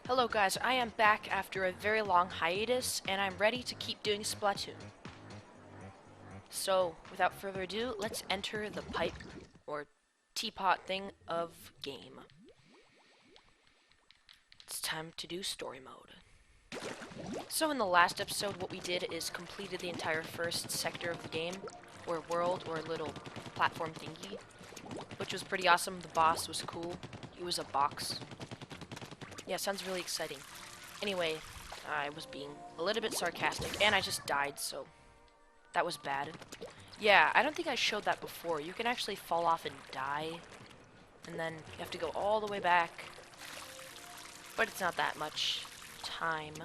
Hello guys, I am back after a very long hiatus, and I'm ready to keep doing Splatoon. So, without further ado, let's enter the pipe, or teapot thing of game. It's time to do story mode. So in the last episode, what we did is completed the entire first sector of the game, or world, or little platform thingy, which was pretty awesome. The boss was cool. It was a box. Yeah, sounds really exciting. Anyway, I was being a little bit sarcastic, and I just died, so that was bad. Yeah, I don't think I showed that before. You can actually fall off and die, and then you have to go all the way back, but it's not that much time.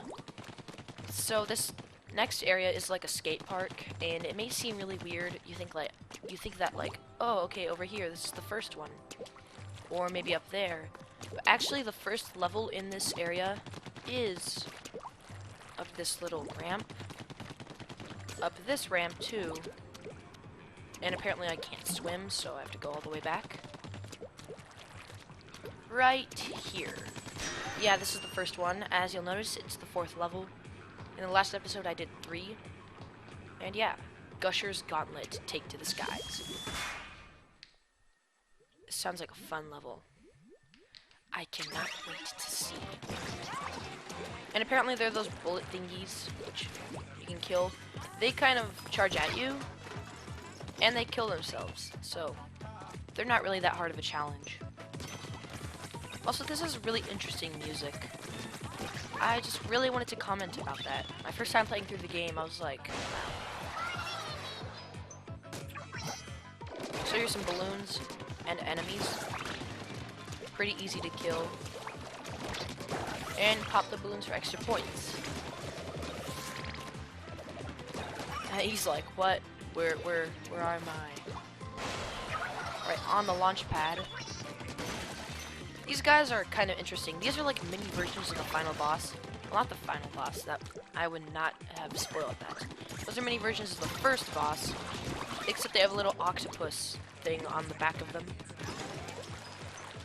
So this next area is like a skate park, and it may seem really weird. You think that oh, okay, over here, this is the first one, or maybe up there. But actually, the first level in this area is up this little ramp, up this ramp too, and apparently I can't swim, so I have to go all the way back. Right here. Yeah, this is the first one. As you'll notice, it's the fourth level. In the last episode, I did 3. And yeah, Gusher's Gauntlet, Take to the Skies. This sounds like a fun level. I cannot wait to see. And apparently there are those bullet thingies, which you can kill. They kind of charge at you, and they kill themselves. So, they're not really that hard of a challenge. Also, this is really interesting music. I just really wanted to comment about that. My first time playing through the game, I was like, wow. So here's some balloons and enemies. Pretty easy to kill. And pop the balloons for extra points. He's like, what? Where am I? Right, on the launch pad. These guys are kind of interesting. These are like mini versions of the final boss. Well, not the final boss. That I would not have spoiled that. Those are mini versions of the first boss, except they have a little octopus thing on the back of them.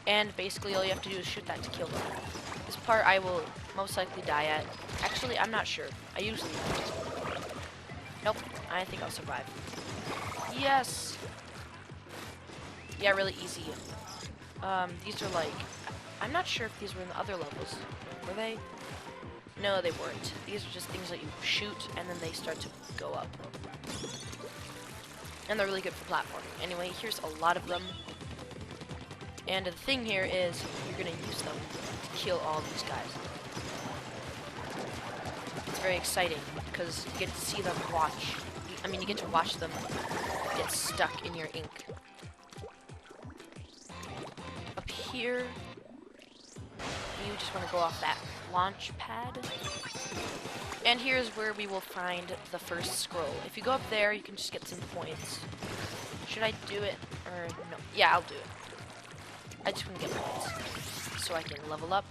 And basically all you have to do is shoot that to kill them. This part I will most likely die at. Actually, I'm not sure. I usually don't. Nope, I think I'll survive. Yes! Yeah, really easy. These are like... I'm not sure if these were in the other levels. Were they? No, they weren't. These are just things that you shoot, and then they start to go up. And they're really good for platforming. Anyway, here's a lot of them. And the thing here is, you're going to use them to kill all these guys. It's very exciting, because you get to see them watch. I mean, you get to watch them get stuck in your ink. Up here, you just want to go off that launch pad. And here's where we will find the first scroll. If you go up there, you can just get some points. Should I do it? Or no? Yeah, I'll do it. I just want to get points, so I can level up,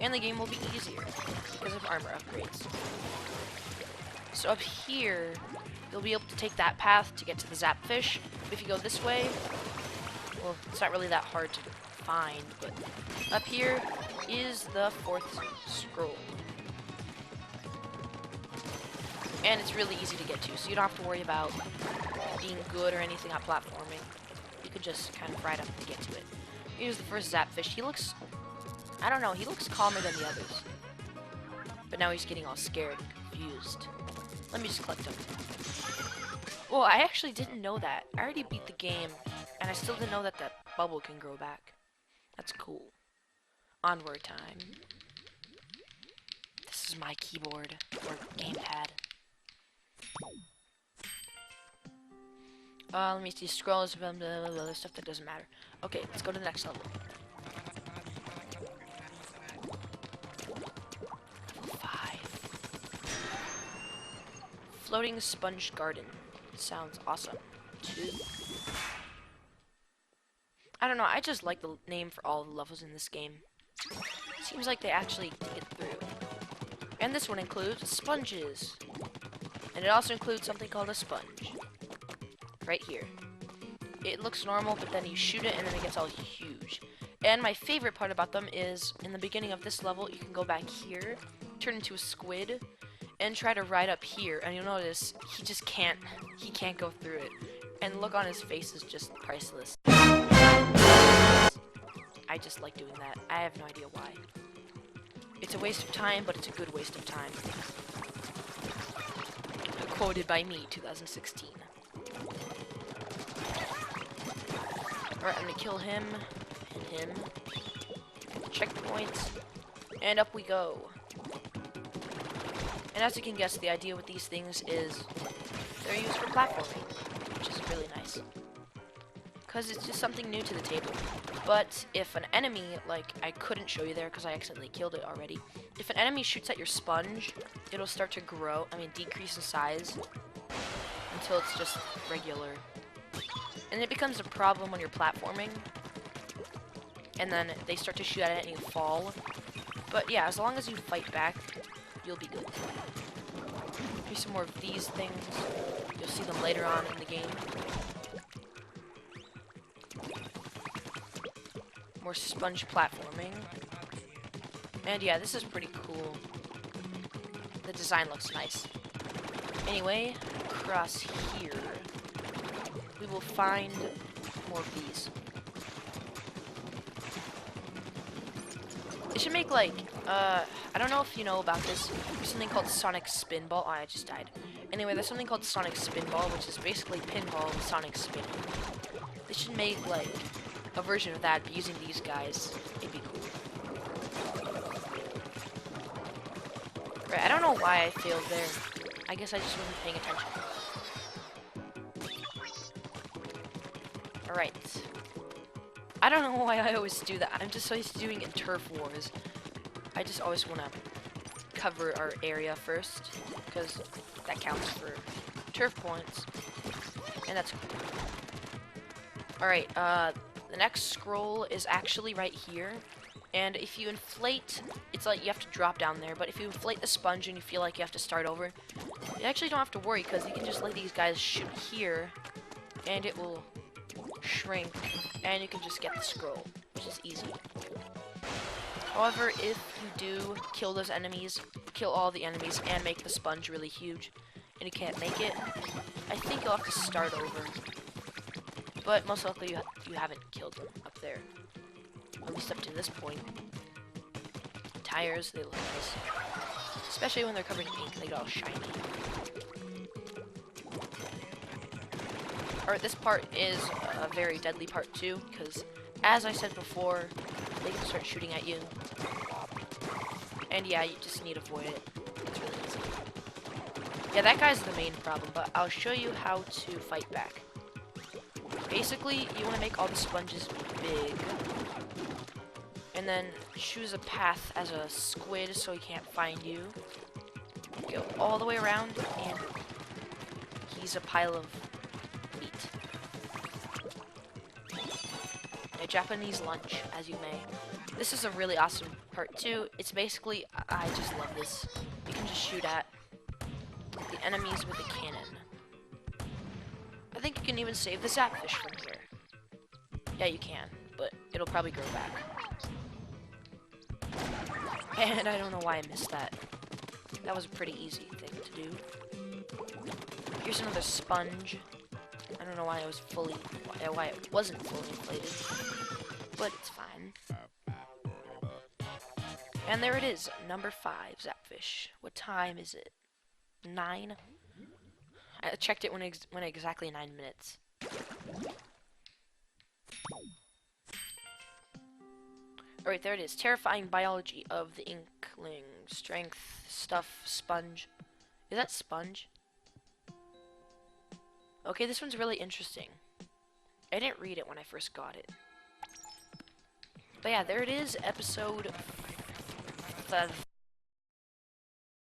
and the game will be easier, because of armor upgrades. So up here, you'll be able to take that path to get to the Zapfish. If you go this way, well, it's not really that hard to find, but up here is the 4th scroll. And it's really easy to get to, so you don't have to worry about being good or anything at platforming. You can just kind of ride up and get to it. Here's the first Zapfish. He looks, I don't know, he looks calmer than the others. But now he's getting all scared and confused. Let me just collect him. Well, I actually didn't know that. I already beat the game, and I still didn't know that that bubble can grow back. That's cool. Onward time. This is my keyboard, or gamepad. Let me see, scrolls, blah, blah, blah, blah, stuff that doesn't matter. Okay, let's go to the next level. 5. Floating Sponge Garden. Sounds awesome. 2. I don't know, I just like the name for all the levels in this game. Seems like they actually think it through. And this one includes sponges. And it also includes something called a sponge. Right here. It looks normal, but then you shoot it and then it gets all huge. And my favorite part about them is in the beginning of this level, you can go back here, turn into a squid, and try to ride up here. And you'll notice he just can't go through it. And the look on his face is just priceless. I just like doing that. I have no idea why. It's a waste of time, but it's a good waste of time. Quoted by me, 2016. Alright, I'm gonna kill him, and him. Get the checkpoints, and up we go. And as you can guess, the idea with these things is they're used for platforming, which is really nice. Because it's just something new to the table. But if an enemy, like, I couldn't show you there because I accidentally killed it already. If an enemy shoots at your sponge, it'll start to decrease in size until it's just regular. And it becomes a problem when you're platforming. And then they start to shoot at it and you fall. But yeah, as long as you fight back, you'll be good. Here's some more of these things. You'll see them later on in the game. More sponge platforming. And yeah, this is pretty cool. The design looks nice. Anyway, across here, we will find more of these. They should make, like, I don't know if you know about this. There's something called Sonic Spinball. Oh, I just died. Anyway, there's something called Sonic Spinball, which is basically pinball with Sonic spinning. They should make, like, a version of that using these guys. It'd be cool. Right, I don't know why I failed there. I guess I just wasn't paying attention. Alright. I don't know why I always do that. I'm just so used to doing it in Turf Wars. I just always want to cover our area first, because that counts for turf points. And that's cool. Alright, the next scroll is actually right here. And if you inflate, it's like you have to drop down there, but if you inflate the sponge and you feel like you have to start over, you actually don't have to worry, because you can just let these guys shoot here, and it will shrink, and you can just get the scroll, which is easy. However, if you do kill those enemies, kill all the enemies, and make the sponge really huge, and you can't make it, I think you'll have to start over. But most likely you haven't killed them up there. At least up to this point. Tires, they look nice. Especially when they're covered in ink, they get all shiny. Alright, this part is a very deadly part too, because as I said before, they can start shooting at you. And yeah, you just need to avoid it. It's really easy. Yeah, that guy's the main problem, but I'll show you how to fight back. Basically, you want to make all the sponges big. And then choose a path as a squid so he can't find you. Go all the way around, and he's a pile of meat. A Japanese lunch, as you may. This is a really awesome part too. It's basically, I just love this. You can just shoot at the enemies with a cannon. I think you can even save the zapfish from here. Yeah, you can, but it'll probably grow back. And I don't know why I missed that. That was a pretty easy thing to do. Here's another sponge. I don't know why why it wasn't fully inflated, but it's fine. And there it is, number 5, Zapfish. What time is it? 9? I checked it when exactly 9 minutes. Alright, there it is. Terrifying biology of the inkling. Strength, stuff, sponge. Is that sponge? Okay, this one's really interesting. I didn't read it when I first got it. But yeah, there it is. Episode